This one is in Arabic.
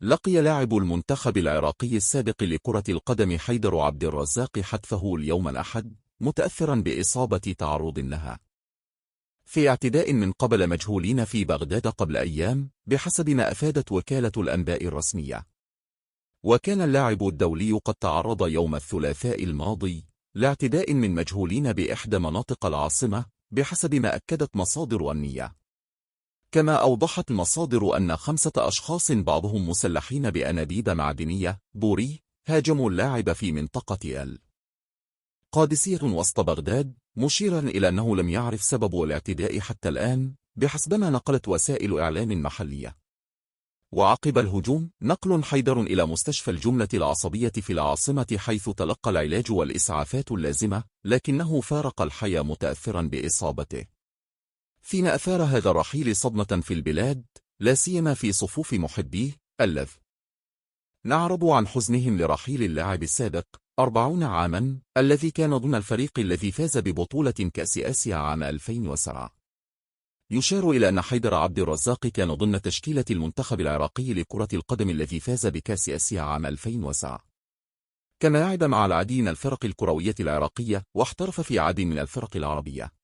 لقي لاعب المنتخب العراقي السابق لكرة القدم حيدر عبد الرزاق حتفه اليوم الأحد متأثرا بإصابة تعرض لها في اعتداء من قبل مجهولين في بغداد قبل أيام بحسب ما أفادت وكالة الأنباء الرسمية. وكان اللاعب الدولي قد تعرض يوم الثلاثاء الماضي لاعتداء من مجهولين بإحدى مناطق العاصمة بحسب ما أكدت مصادر أمنية. كما أوضحت المصادر أن 5 أشخاص بعضهم مسلحين بأنابيب معدنية بوري هاجموا اللاعب في منطقة قادسية وسط بغداد، مشيرا إلى أنه لم يعرف سبب الاعتداء حتى الآن بحسب ما نقلت وسائل إعلام محلية. وعقب الهجوم نقل حيدر إلى مستشفى الجملة العصبية في العاصمة حيث تلقى العلاج والإسعافات اللازمة، لكنه فارق الحياة متأثرا بإصابته. فيما أثار هذا الرحيل صدمة في البلاد لا سيما في صفوف محبيه الذ نعرب عن حزنهم لرحيل اللاعب السابق 40 عاما الذي كان ضمن الفريق الذي فاز ببطولة كأس آسيا عام 2007. يشار إلى أن حيدر عبد الرزاق كان ضمن تشكيلة المنتخب العراقي لكرة القدم الذي فاز بكأس آسيا عام 2007. كما لعب مع العديد من الفرق الكروية العراقية واحترف في عديد من الفرق العربية.